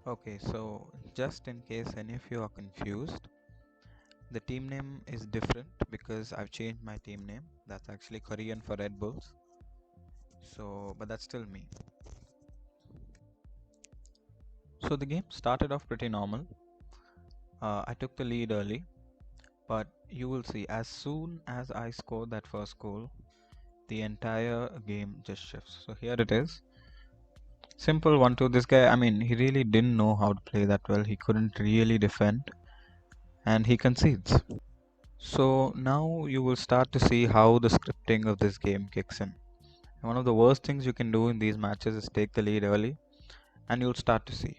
Okay, so just in case any of you are confused, the team name is different because I've changed my team name. That's actually Korean for Red Bulls. So, but that's still me. So the game started off pretty normal. I took the lead early, but you will see as soon as I score that first goal, the entire game just shifts. So here it is. Simple 1-2. This guy, I mean, he really didn't know how to play that well. He couldn't really defend and he concedes. So now you will start to see how the scripting of this game kicks in. And one of the worst things you can do in these matches is take the lead early and you'll start to see.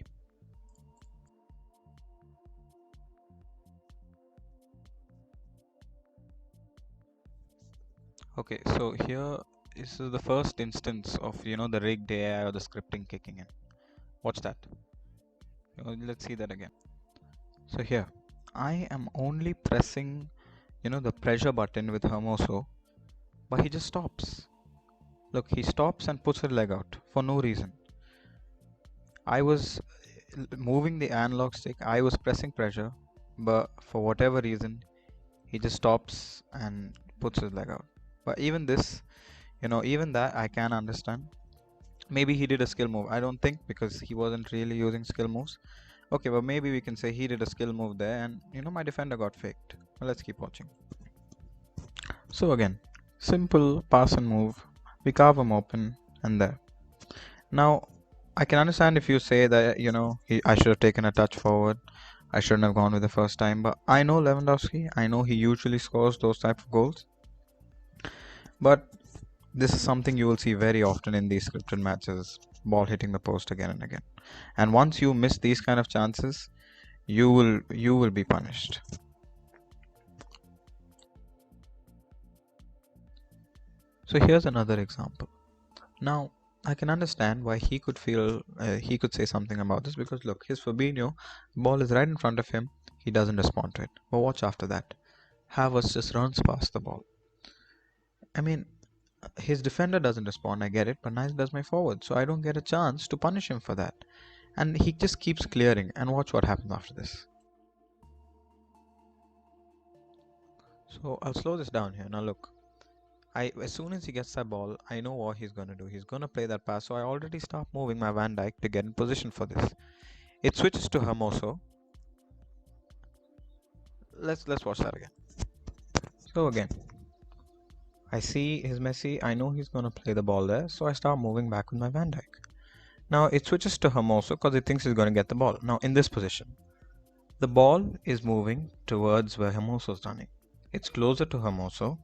Okay, so here is the first instance of the rigged AI or the scripting kicking in. Watch that. Let's see that again. So here, I am only pressing the pressure button with Hermoso, but he just stops. Look, he stops and puts his leg out for no reason. I was moving the analog stick, I was pressing pressure, but for whatever reason, he just stops and puts his leg out. But even this, even that I can understand. Maybe he did a skill move. I don't think because he wasn't really using skill moves. Okay, but maybe we can say he did a skill move there and my defender got faked. Well, let's keep watching. So again, simple pass and move. We carve him open and there. Now, I can understand if you say that, I should have taken a touch forward. I shouldn't have gone with the first time. But I know Lewandowski. I know he usually scores those type of goals. But this is something you will see very often in these scripted matches. Ball hitting the post again and again. And once you miss these kind of chances, you will be punished. So here's another example. Now, I can understand why he could say something about this because look, his Fabinho, ball is right in front of him, he doesn't respond to it. But watch after that. Havertz just runs past the ball. I mean, his defender doesn't respond, I get it, but neither does my forward, so I don't get a chance to punish him for that. And he just keeps clearing, and watch what happens after this. So I'll slow this down here. Now look, as soon as he gets that ball, I know what he's gonna do. He's gonna play that pass, so I already start moving my Van Dijk to get in position for this. It switches to Hermoso. Let's watch that again. So again, I see his Messi. I know he's gonna play the ball there, so I start moving back with my Van Dijk. Now it switches to Hermoso because it thinks he's gonna get the ball. Now in this position, the ball is moving towards where Hermoso is running. It's closer to Hermoso.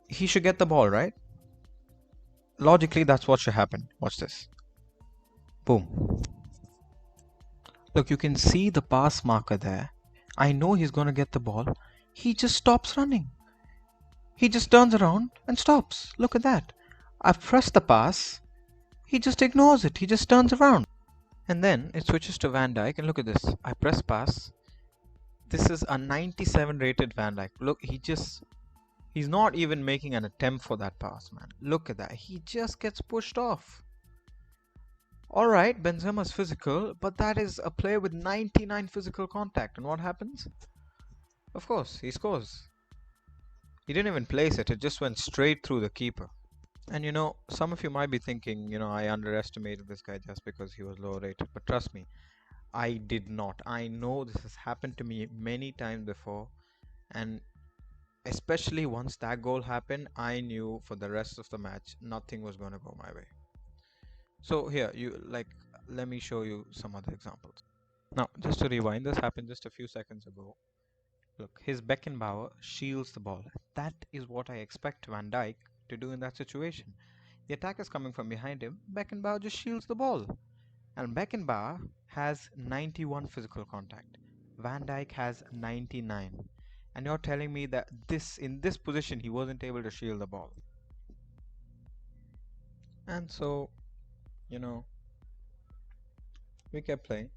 He should get the ball, right? Logically, that's what should happen. Watch this. Boom. Look, you can see the pass marker there. I know he's gonna get the ball. He just stops running. He just turns around and stops. Look at that. I've pressed the pass. He just ignores it. He just turns around. And then it switches to Van Dijk. And look at this. I press pass. This is a 97 rated Van Dijk. Look, he's not even making an attempt for that pass, man. Look at that. He just gets pushed off. Alright, Benzema's physical, but that is a player with 99 physical contact. And what happens? Of course, he scores. He didn't even place it. It just went straight through the keeper. And some of you might be thinking, I underestimated this guy just because he was low rated. But trust me, I did not. I know this has happened to me many times before. And especially once that goal happened, I knew for the rest of the match, nothing was going to go my way. So here, let me show you some other examples. Now, just to rewind, this happened just a few seconds ago. Look, his Beckenbauer shields the ball. That is what I expect Van Dijk to do in that situation. The attack is coming from behind him. Beckenbauer just shields the ball. And Beckenbauer has 91 physical contact. Van Dijk has 99. And you're telling me that in this position he wasn't able to shield the ball. And so, we kept playing.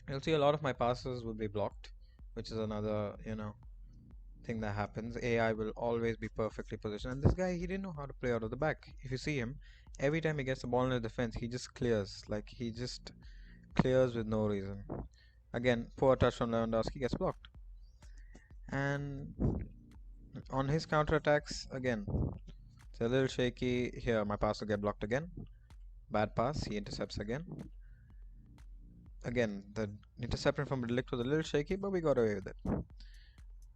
You'll see a lot of my passes will be blocked, which is another, thing that happens. AI will always be perfectly positioned, and this guy, he didn't know how to play out of the back. If you see him, Every time he gets the ball in the defense, he just clears. Like, he just clears with no reason. Again, poor touch from Lewandowski, gets blocked. And on his counter-attacks, again, it's a little shaky. Here, my pass will get blocked again. Bad pass, he intercepts again. Again, the interception from Delict was a little shaky, but we got away with it.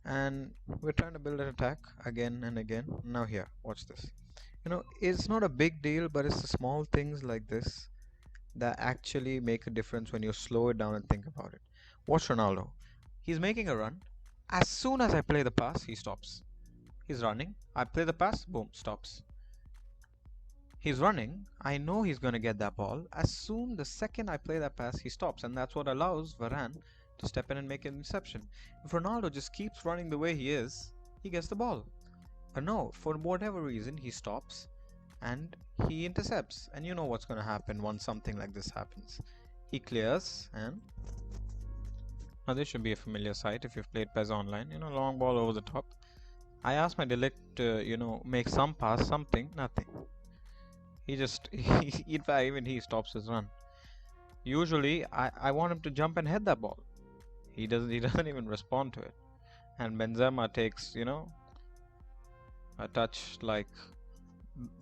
And we're trying to build an attack again and again. Now here, watch this. It's not a big deal, but it's the small things like this that actually make a difference when you slow it down and think about it. Watch Ronaldo. He's making a run. As soon as I play the pass, he stops. He's running. I play the pass, boom, stops. He's running. I know he's going to get that ball. The second I play that pass, he stops. And that's what allows Varane to step in and make an interception. If Ronaldo just keeps running the way he is, he gets the ball. But no, for whatever reason, he stops and he intercepts. And you know what's going to happen once something like this happens. He clears, and now this should be a familiar sight if you've played PES online. Long ball over the top. I asked my Delict to, make some pass, something, nothing. He just, in fact, even he stops his run. Usually, I want him to jump and head that ball. He doesn't even respond to it. And Benzema takes, a touch like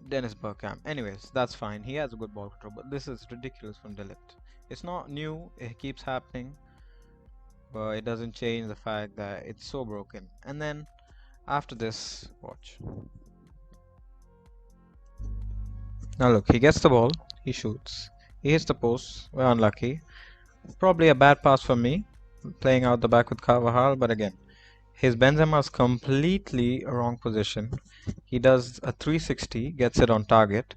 Dennis Bergkamp. Anyways, that's fine. He has a good ball control, but this is ridiculous from Delict. It's not new. It keeps happening, but it doesn't change the fact that it's so broken. And then after this, watch. Now look, he gets the ball, he shoots, he hits the post. We're unlucky. Probably a bad pass for me, playing out the back with Carvajal, but again, his Benzema's completely wrong position. He does a 360, gets it on target,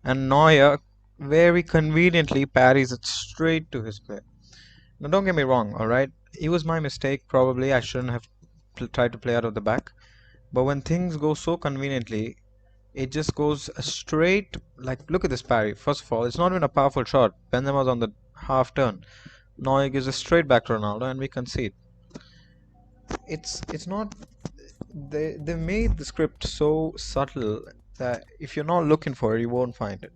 and Neuer very conveniently parries it straight to his player. Now don't get me wrong, alright? It was my mistake, probably. I shouldn't have tried to play out of the back. But when things go so conveniently, it just goes straight. Like, look at this parry. First of all, it's not even a powerful shot. Benzema's on the half turn. Neuer gives it straight back to Ronaldo, and we concede. It's not. They made the script so subtle that if you're not looking for it, you won't find it.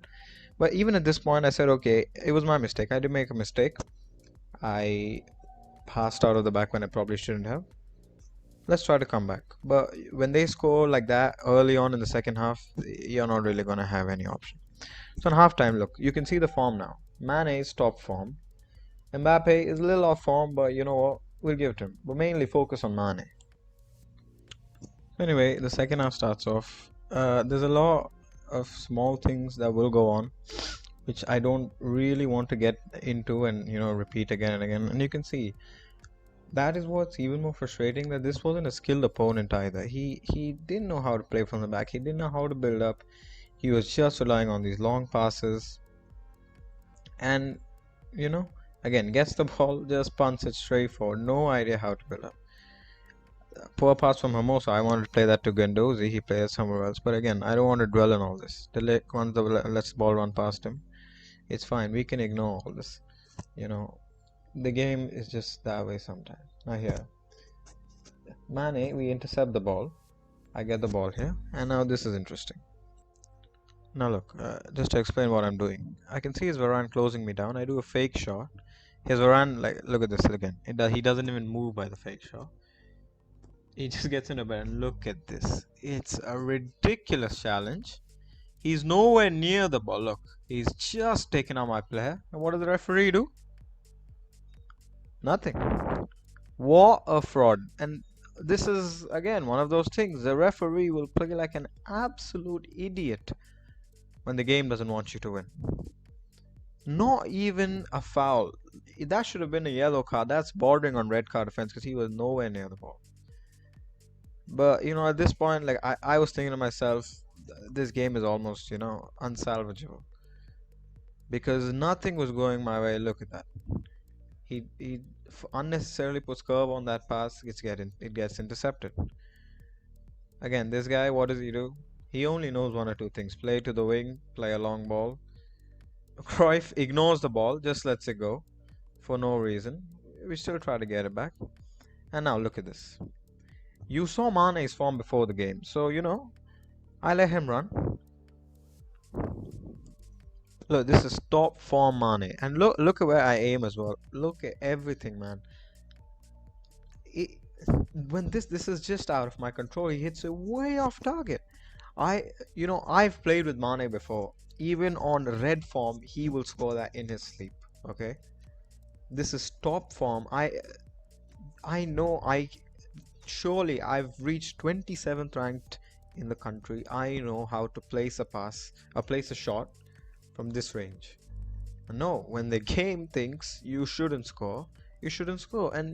But even at this point, I said, okay, it was my mistake. I did make a mistake. I passed out of the back when I probably shouldn't have. Let's try to come back. But when they score like that early on in the second half, you're not really going to have any option. So in halftime, look, you can see the form now. Mane is top form. Mbappe is a little off form, but you know what? We'll give it to him. But mainly focus on Mane. Anyway, the second half starts off. There's a lot of small things that will go on, which I don't really want to get into and repeat again and again. And you can see that is what's even more frustrating, that this wasn't a skilled opponent either. He didn't know how to play from the back. He didn't know how to build up. He was just relying on these long passes. And, again, gets the ball, just punts it straight forward. No idea how to build up. Poor pass from Hermoso. I wanted to play that to Guendouzi. He plays somewhere else. But again, I don't want to dwell on all this. Once the lets the ball run past him, it's fine. We can ignore all this. The game is just that way sometimes. Now here, Mane, we intercept the ball. I get the ball here, and now this is interesting. Now look, just to explain what I'm doing. I can see his Varane closing me down. I do a fake shot. His Varane, like, look at this again. He doesn't even move by the fake shot. He just gets in a bed, and look at this. It's a ridiculous challenge. He's nowhere near the ball. Look, he's just taken out my player. And what does the referee do? Nothing. What a fraud. And this is again one of those things. The referee will play like an absolute idiot when the game doesn't want you to win. Not even a foul. That should have been a yellow card. That's bordering on red card offense because he was nowhere near the ball. But at this point, like I was thinking to myself, this game is almost unsalvageable because nothing was going my way. Look at that. He unnecessarily puts curve on that pass. It gets intercepted. Again, this guy, what does he do? He only knows one or two things: play to the wing, play a long ball. Cruyff ignores the ball, just lets it go for no reason. We still try to get it back. And now look at this. You saw Mane's form before the game, so I let him run. Look, this is top form Mane, and look at where I aim as well. Look at everything, man. It, when this is just out of my control, he hits it way off target. I've played with Mane before. Even on red form, he will score that in his sleep. Okay, this is top form. I know I surely I've reached 27th ranked in the country. I know how to place a pass, place a shot from this range. No, when the game thinks you shouldn't score, you shouldn't score. And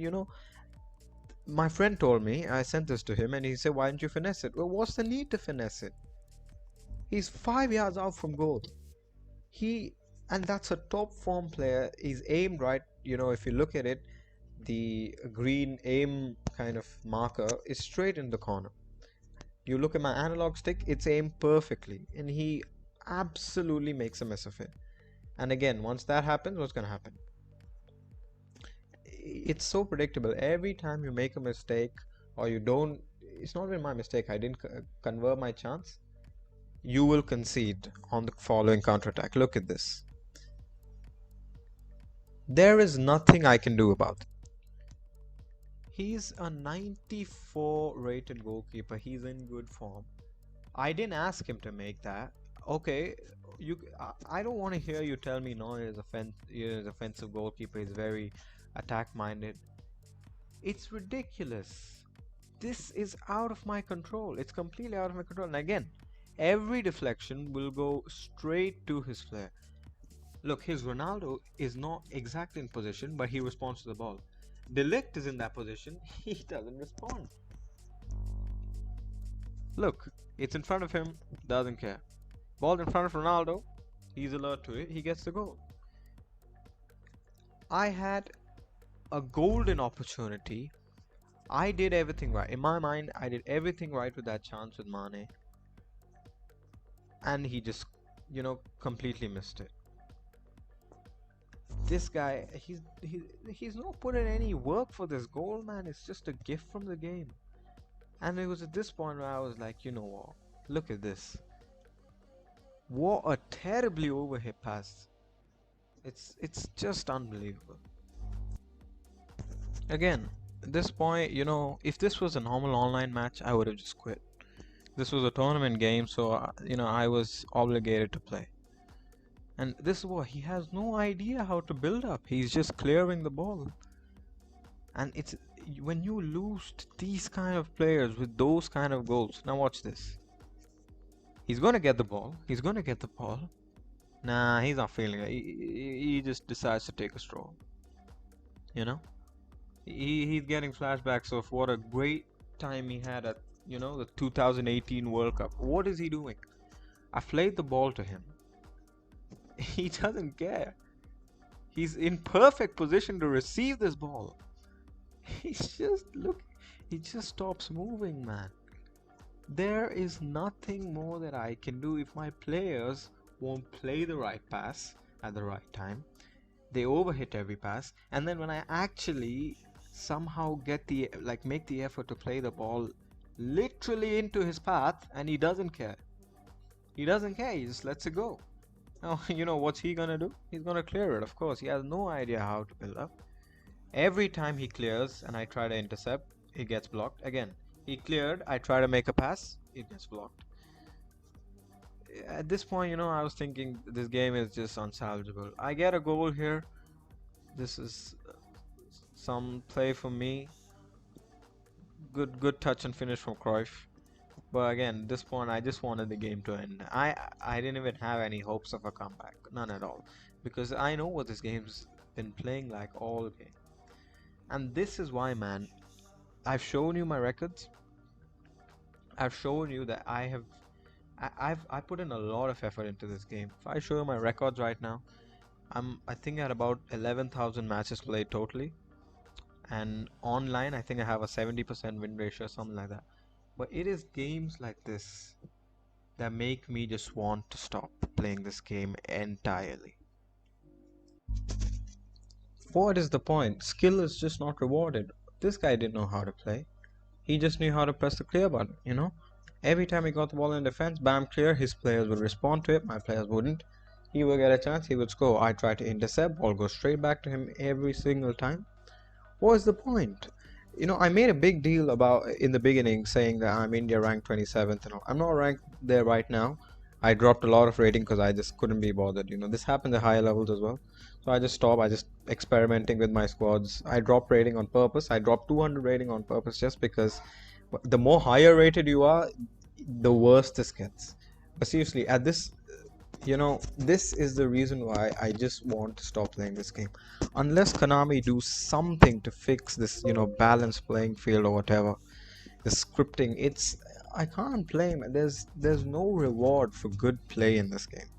my friend told me, I sent this to him, and he said, "Why didn't you finesse it?" Well, what's the need to finesse it? He's 5 yards out from goal. And that's a top form player. He's aimed right. If you look at it, the green aim kind of marker is straight in the corner. You look at my analog stick, it's aimed perfectly, and he absolutely makes a mess of it. And again, once that happens, what's going to happen? It's so predictable. Every time you make a mistake, or you don't, it's not even my mistake, I didn't convert my chance, you will concede on the following counterattack. Look at this. There is nothing I can do about it. He's a 94 rated goalkeeper. He's in good form. I didn't ask him to make that. Okay, I don't want to hear you tell me no, he's offensive goalkeeper. He's very attack minded. It's ridiculous. This is out of my control. It's completely out of my control. And again, every deflection will go straight to his flare. Look, his Ronaldo is not exactly in position, but he responds to the ball. De Ligt is in that position. He doesn't respond. Look, it's in front of him. Doesn't care. Ball in front of Ronaldo. He's alert to it. He gets the goal. I had a golden opportunity. I did everything right. In my mind, I did everything right with that chance with Mane. And he just, completely missed it. This guy, he's not put in any work for this goal, man. It's just a gift from the game. And it was at this point where I was like, you know what? Look at this. What a terribly overhit pass. It's just unbelievable. Again, at this point, if this was a normal online match, I would have just quit. This was a tournament game, so I was obligated to play. And this is what he has no idea how to build up. He's just clearing the ball. And it's when you lose these kind of players with those kind of goals. Now watch this. He's gonna get the ball. Nah, he's not feeling it. He just decides to take a stroll. He's getting flashbacks of what a great time he had at the 2018 World Cup. What is he doing? I played the ball to him. He doesn't care. He's in perfect position to receive this ball. He just stops moving, man. There is nothing more that I can do if my players won't play the right pass at the right time. They overhit every pass, and then when I actually somehow make the effort to play the ball literally into his path, and he doesn't care. He just lets it go. Now, what's he gonna do? He's gonna clear it, of course. He has no idea how to build up. Every time he clears and I try to intercept, it gets blocked. Again, he cleared, I try to make a pass, it gets blocked. At this point, I was thinking this game is just unsalvageable. I get a goal here. This is some play for me. Good touch and finish from Cruyff. But again, at this point, I just wanted the game to end. I didn't even have any hopes of a comeback. None at all. Because I know what this game's been playing like all game. And this is why, man, I've shown you my records. I've shown you that I put in a lot of effort into this game. If I show you my records right now, I think at about 11,000 matches played totally. And online, I think I have a 70% win ratio, something like that. But it is games like this that make me just want to stop playing this game entirely. What is the point? Skill is just not rewarded. This guy didn't know how to play. He just knew how to press the clear button, Every time he got the ball in defense, bam, clear, his players would respond to it, my players wouldn't. He would get a chance, he would score. I try to intercept, ball goes straight back to him every single time. What's the point? I made a big deal about in the beginning saying that I'm India ranked 27th and all. I'm not ranked there right now. I dropped a lot of rating because I just couldn't be bothered. This happens at higher levels as well. So I just stopped. I just experimenting with my squads. I dropped rating on purpose. I dropped 200 rating on purpose just because the more higher rated you are, the worse this gets. But seriously, at this this is the reason why I just want to stop playing this game. Unless Konami do something to fix this, balanced playing field or whatever, the scripting, I can't play, man. There's no reward for good play in this game.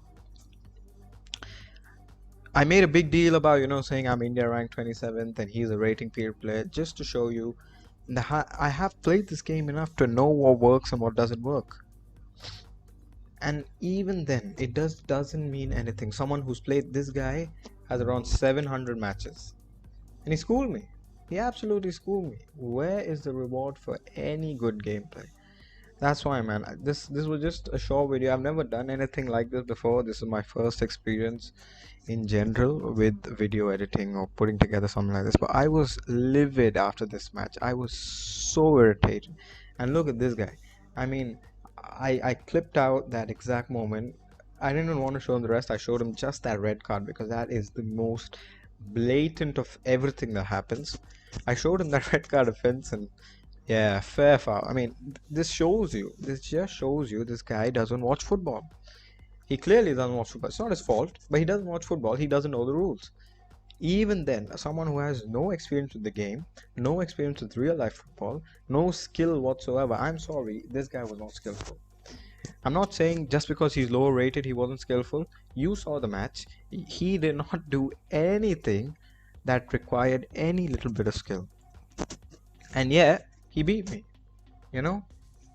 I made a big deal about, saying I'm India ranked 27th and he's a rating tier player just to show you that I have played this game enough to know what works and what doesn't work. And even then, it doesn't mean anything. Someone who's played this guy has around 700 matches, and he schooled me. He absolutely schooled me. Where is the reward for any good gameplay? That's why, man. This was just a short video. I've never done anything like this before. This is my first experience in general with video editing or putting together something like this. But I was livid after this match. I was so irritated. And look at this guy. I mean, I clipped out that exact moment. I didn't even want to show him the rest. I showed him just that red card because that is the most blatant of everything that happens. I showed him that red card offense, and yeah, fair foul. I mean, this just shows you this guy doesn't watch football. He clearly doesn't watch football. It's not his fault, but he doesn't watch football. He doesn't know the rules. Even then, someone who has no experience with the game, no experience with real life football, no skill whatsoever, I'm sorry, this guy was not skillful. I'm not saying just because he's lower rated he wasn't skillful. You saw the match. He did not do anything that required any little bit of skill. And yet, he beat me.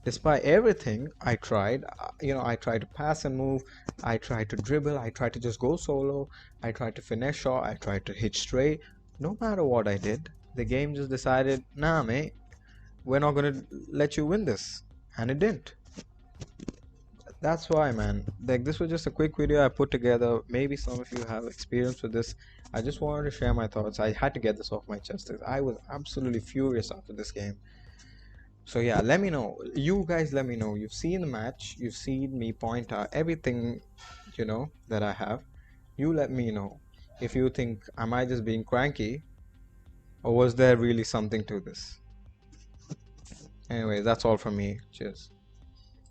Despite everything I tried, I tried to pass and move, I tried to dribble, I tried to just go solo, I tried to finesse shot, I tried to hit straight. No matter what I did, the game just decided, nah, mate, we're not gonna let you win this. And it didn't. That's why, man. Like, this was just a quick video I put together. Maybe some of you have experience with this. I just wanted to share my thoughts. I had to get this off my chest. I was absolutely furious after this game. So yeah, let me know. You guys let me know. You've seen the match. You've seen me point out everything, that I have. You let me know if you think, am I just being cranky, or was there really something to this? Anyway, that's all from me. Cheers.